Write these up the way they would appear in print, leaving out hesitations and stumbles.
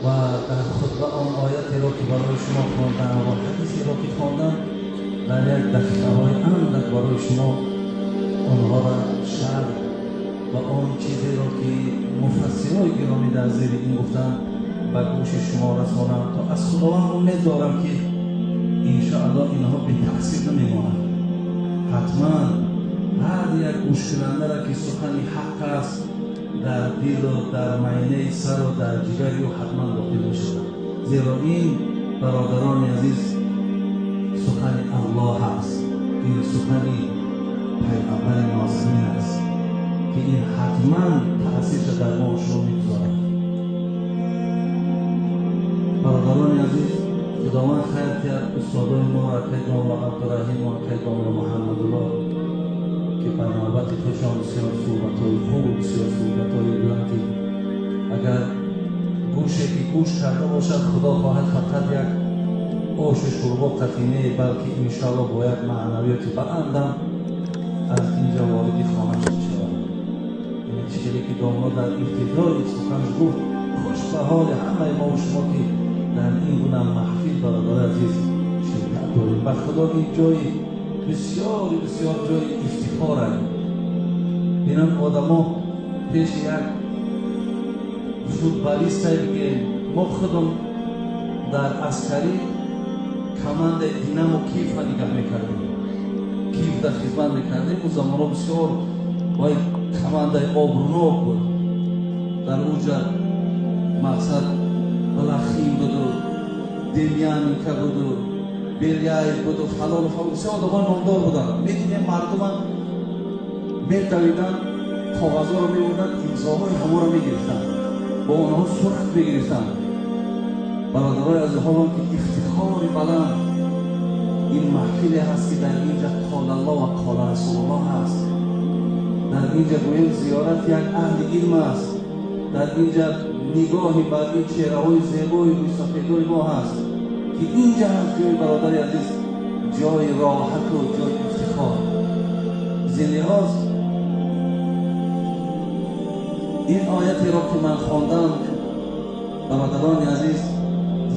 و در خطبه آن آیتی را که برای شما خواندم و حدیثی را که خواندم در یک دقیقه‌های اندک برای شما آنها را شرح و آن چیزی را که مفسرهای گرامی در زیر این گفتن به گوش شما رسانم تا از خداوند امید دارم که انشاءالله اینها بی تأثیر نمیمانند. حتما هر یک گوش کننده را که سخن حق است در دل و در معینه سر و در جگر او حتما داخل می‌شود، زیرا این برادران عزیز سخن الله است، این سخن پیغمبر نازنین است که این حتما تأثیر در ما شما می‌گذارد. برادران عزیز، خداوند خیر کرد استادای ما را پیغام و عبدالرحیم و پیغام محمد الله که به نوبت خوشان بسیار صحبت‌های خوب و بسیار صحبت‌های بلندی اگر گوشی که گوش کرده باشد خدا خواهد فقط یک آش شوربا قطینه بلکه انشاءالله باید معنویات بلندم از اینجا واردی خانه شود. این اشکالی که داماد در ابتدای سخنش گفت خوش به حال همه ما و شما که در این گونه محفل برادر عزیز شرکت داریم. و خدا این جای بسیار بسیار جای افتخار است. اینان آدما پیش یک فوتبالیست که ما خودم در عسکری کماند دینامو کیف نگاه میکردیم، کیف در خدمت میکردیم. اون زمان بسیار باید کماند آبروناک بود. در اونجا مقصد بلخیم بود و دلیانیکا بود و بیلیای بود و فلان و فلان بسیار آدمان نامدار بودن. میدیدیم مردم میدویدن، کاغذها رو میبردن، امضاهای همه رو میگرفتن، با آنها صورت میگرفتن. برادرای از حالان که افتخاری بلند این محفلی هست که در اینجا قال الله و قال رسول الله هست. در اینجا باید زیارت یک اهل علم است. در اینجا نگاهی بر این چهره‌های زیبای و سفیدای ما هست که اینجا هست جای برادر عزیز، جای راحت و جای افتخار. زلحاظ این آیتی را که من خواندم برادران عزیز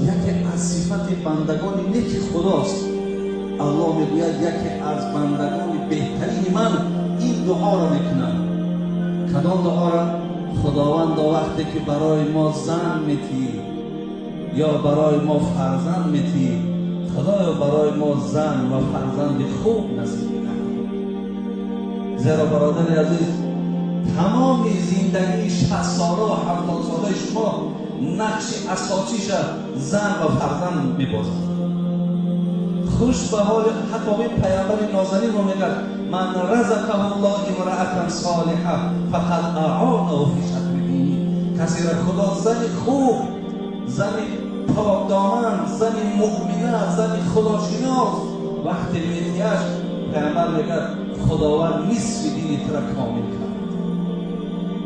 یکی از صفت بندگان نیک خداست. الله میگوید یکی از بندگان بهترین من این دعا را میکنم. کدام دعا را؟ خداوند وقتی که برای ما زن میتی یا برای ما فرزند میتی، خدایا برای ما زن و فرزند خوب نصیب کن. زیرا برادر عزیز تمام زندگی 60 ساله و 70 ساله شما نقش اساسیش زن و فرزند میبازد. خوش به حال حتی پیامبر نازنین رو میگه من رزقه الله امرأة صالحه فقد اعانه فی شأن دینی. کسی را خدا زن خوب، زن پاک دامن، زن مؤمنه، زن خداشناس وقتی میتیش پیامبر میگه خداوند نصف دین تو را کامل کرد.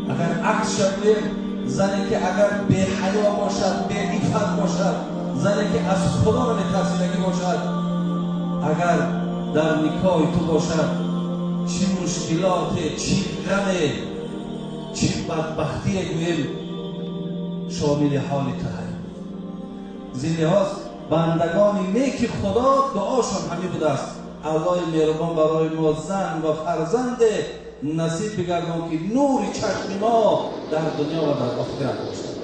اگر عکس شد زنی که اگر بی حیا باشد، بی عفت باشد، زنی که از خدا نمیترسیدگی باشد، اگر در نکاح تو باشد چه مشکلات، چه غم، چه بدبختی گویم شامل حال تو هست. زلحاظ بندگان نیک خدا دعاشان همین بوده است الله مهربان برای ما زن و فرزند نصیب بگردان که نور چشم ما در دنیا و در آخرت باشد.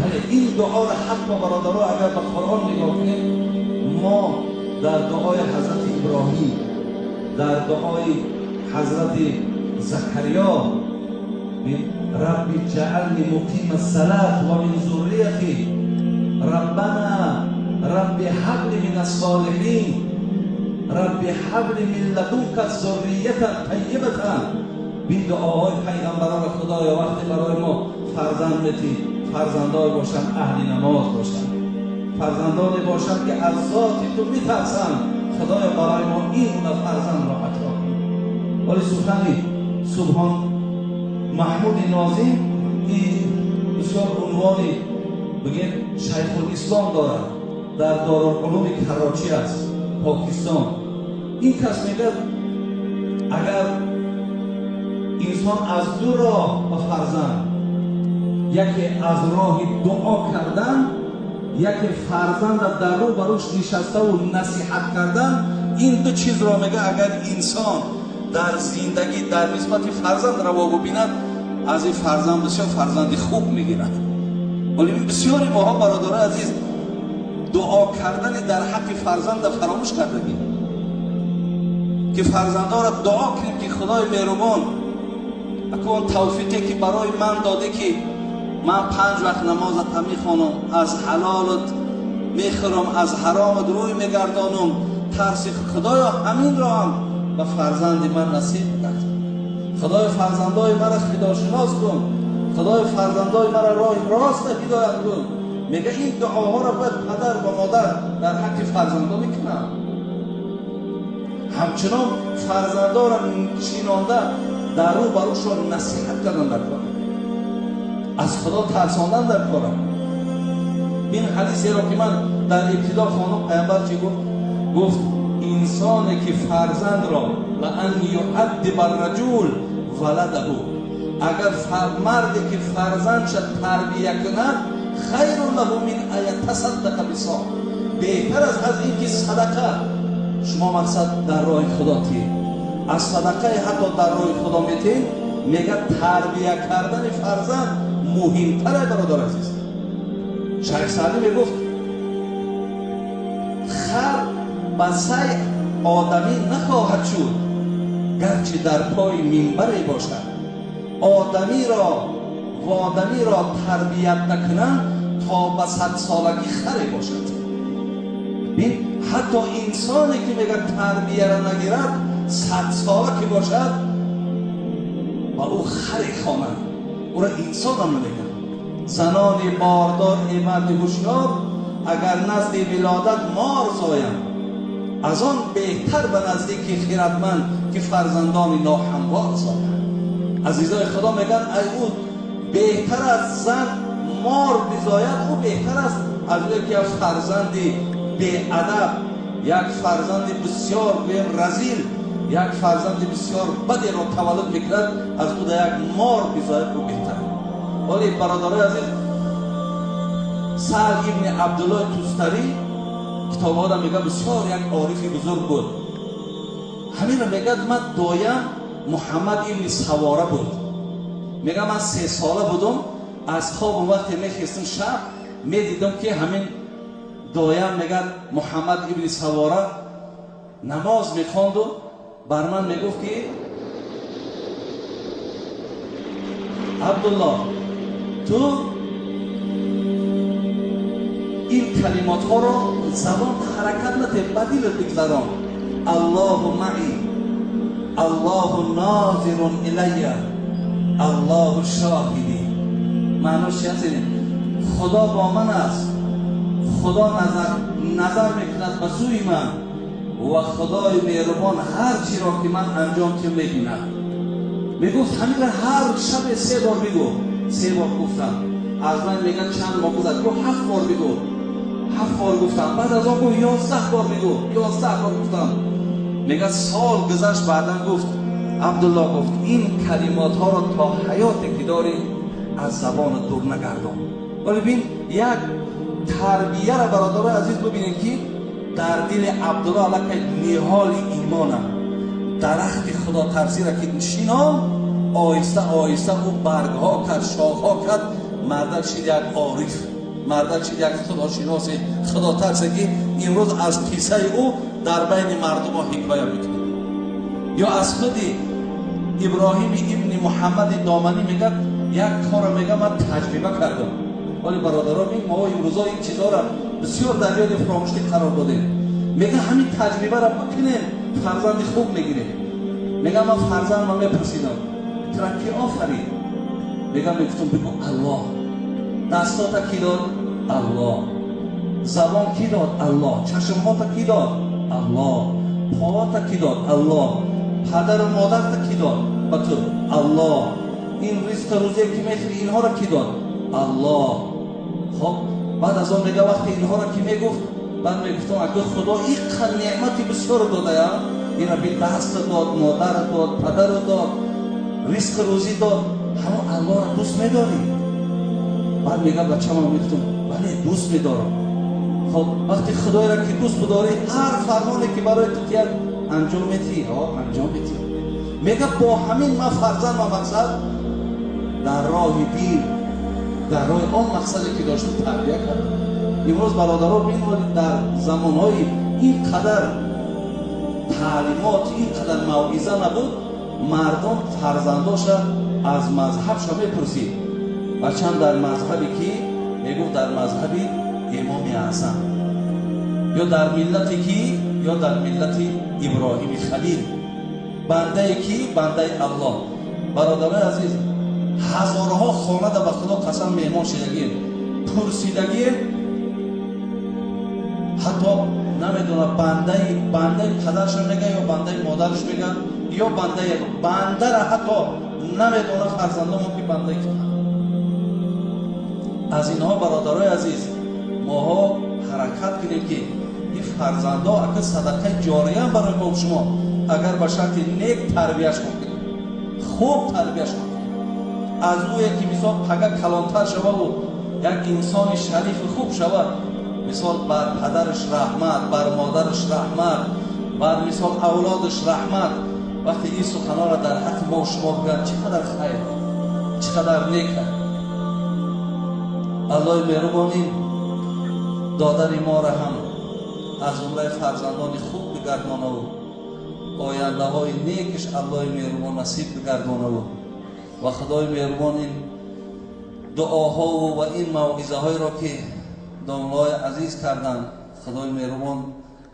ولی این دعا را حتی برادرها اگر به قرآن نگاه کنیم، ما در دعای حضرت ابراهیم، در دعای حضرت زکریا رب جعلنی مقیم الصلاة و من ذریتی ربنا رب هب لی من الصالحین رب هب لی من لدنک ذریة طیبة. این دعاهای پیغمبران خدایا وقتی برای ما فرزند میتی، فرزندان باشن اهل نماز باشن، فرزندانی باشن که از ذات تو میترسن، خدایا برای ما این فرزند را عطا کن. ولی سخنی سبحان محمود ناظم این بسیار عنوانی بگیم شیخ الاسلام دارد، در دارالعلوم کراچی است پاکستان. این کس میگه اگر انسان از دو راه به فرزند یکی از راه دعا کردن، یکی فرزند در رو بروش نشسته و نصیحت کردن. این دو چیز را میگه اگر انسان در زندگی در نسبت فرزند روا ببیند، از این فرزند بسیار فرزند خوب میگیرد. ولی بسیاری ماها برادران عزیز دعا کردن در حق فرزند فراموش کردگی که فرزندها را دعا کنیم که خدای مهربان اون توفیقی که برای من داده که من 5 وقت نمازت میخوانم، از حلالت میخورم، از حرامت روی میگردانم، ترس خدایا همین را هم به فرزند من نصیب کرد. خدای فرزندای مرا خداشناس کن، خدای فرزندای مرا راه راست هدایت کن. میگه این دعاها را باید پدر و مادر در حق فرزندا میکنن. همچنان فرزندا را چینانده در رو بروشان نصیحت کردن در کار، از خدا ترساندن در کار. این حدیثی را که من در ابتدا خواندم، پیامبر چی گفت انسانی که فرزند را لان یؤدب الرجل ولده، اگر مردی که فرزندش تربیت کند، خیر له من ان یتصدق بصاع، بهتر از این که صدقه، شما مقصد در راه خدا تی از صدقه حتی در راه خدا میتین، میگه تربیت کردن فرزند مهمتره برادر عزیز. شیخ سعدی میگفت خر به سعی آدمی نخواهد شد گرچه در پای منبری باشد. آدمی را تربیت نکنند تا به 100 سالگی خری باشد. بین حتی انسانی که میگه تربیت را نگیرد 100 ساله که باشد با او خری خوانند، او را انسان هم نمیگن. زنان باردار مرد هوشیار اگر نزد ولادت مار زایند، از آن بهتر به نزدیک خردمند که فرزندان ناهموار زایند. عزیزای خدا میگن ای او بهتر از زن مار بزاید، او بهتر است از یک فرزند بی ادب، یک فرزند بسیار رذیل، یک فرزند بسیار بدی را تولد میکند، از او یک مار بزاید او بهتر. ولی برادرای عزیز، سعد ابن عبدالله توستری کتاب‌ها را میگه بسیار یک عارف بزرگ بود. همین را میگه من دایم محمد ابن سواره بود. میگه من 3 ساله بودم، از خواب وقتی میخیستم شب میدیدم که همین دایم میگه محمد ابن سواره نماز میخواند و بر من میگفت که عبدالله تو این کلمات ها را زبان حرکت نده، بدیل بگذارم. الله معی، الله ناظر الی، الله شاهدی. معناش چیه؟ خدا با من است، خدا نظر میکند به سوی من و خدای مهربان هر چی را که من انجام میبینم. میگفت همین هر شب 3 بار بگو. 3 بار گفتم. از من میگن چند ماه گذشت، گفت 7 بار بگو. 7 بار گفتم. بعد از آن گفت 11 بار بگو. 11 بار گفتم. میگه سال گذشت، بعدن گفت عبدالله گفت این کلمات ها را تا حیاتی که داری از زبان دور نگردان. ولی ببین یک تربیه را برادرای عزیز ببینید که در دل عبدالله علیه نهال ایمان درخت خدا ترسی را که نشینان آهسته آهسته او برگ ها کرد، شاخ ها کرد. مردک شد یک عارف، مردک شد یک خداشناس خدا ترسی که امروز از قصه او در بین مردم ها حکایت میکنه. یا از خود ابراهیم ابن محمد دامنی میگه یک کار میگه من تجربه کردم. ولی برادران ما امروزا این چیزها را بسیار در یاد فراموشی قرار دادیم. میگه همین تجربه را بکنیم فرزند خوب میگیریم. میگه من فرزند من میپرسیدم تو را کی آفرید؟ میگه میگفتم بگو الله. دستات کی داد؟ الله. زبان کی داد؟ الله. چشمات کی داد؟ الله. پاوات کی داد؟ الله. پدر و مادرت کی داد؟ با تو الله. این رزق روزی که میخوری اینها را کی داد؟ الله. خب بعد از آن میگه وقتی اینها را که میگفت، بعد میگفتم اگر خدا این نعمتی بسیار داده یا این را به دست داد، مادر داد، پدر داد، رزق روزی داد، همه الله را دوست میداری. بعد میگه بچه‌م میگفتم ولی دوست میدارم. خب وقتی خدای را که دوست بداری هر فرمانی که برای تو کرد انجام میدی، انجام میدی. میگه با همین ما فرزند و مقصد در راه دین، در راه آن مقصدی که داشتم تربیت کرد. امروز برادران ببینید در زمانهای اینقدر تعلیمات، اینقدر موعظه نبود، مردم فرزنداش از مذهبش میپرسید بچه‌م در مذهبی کی؟ میگفت در مذهبی امام حسن، یا در ملت کی؟ یا در ملت ابراهیم خلیل. بنده کی؟ بنده الله. برادران عزیز، هزارها خانه در به خدا قسم مهمان شدگی پرسیدگی، حتی نمیدونه بنده پدرش میگه یا بنده مادرش میگه یا بنده را حتی نمیدونه فرزندمون که بنده کی. از اینها برادرای عزیز ماها حرکت کنیم که این فرزندا اگر صدقه جاریه برای ما شما اگر به شکل نیک تربیتش کنیم، خوب تربیتش کنیم، از او که مثال پگه کلانتر شود و یک انسان شریف خوب شود، مثال بر پدرش رحمت، بر مادرش رحمت، بر مثال اولادش رحمت. وقتی این سخنان را در حق ما و شما بگن چقدر خیر، چقدر نیک. الله مهربانی دادن ما را هم از جمله فرزندان خوب بگردانه و آینده های نیکش الله مهربان نصیب بگردانه و خدای مهربان این دعاها و این موعظه های را که داملای عزیز کردند خدای مهربان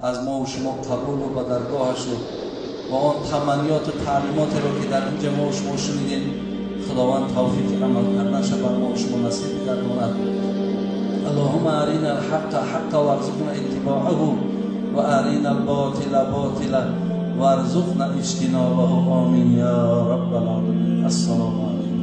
از ما و شما قبول و به درگاهش و آن تمنیات و تعلیمات را که در اینجا ما و شما شنیدیم خداوند توفیق عمل کردنش بر ما و شما نصیب بگرداند. اللهم ارنا الحق حقا وارزقنا اتباعه و ارنا الباطل باطلا وارزقنا اجتنابه. آمین یا رب العالمین. السلام علیکم.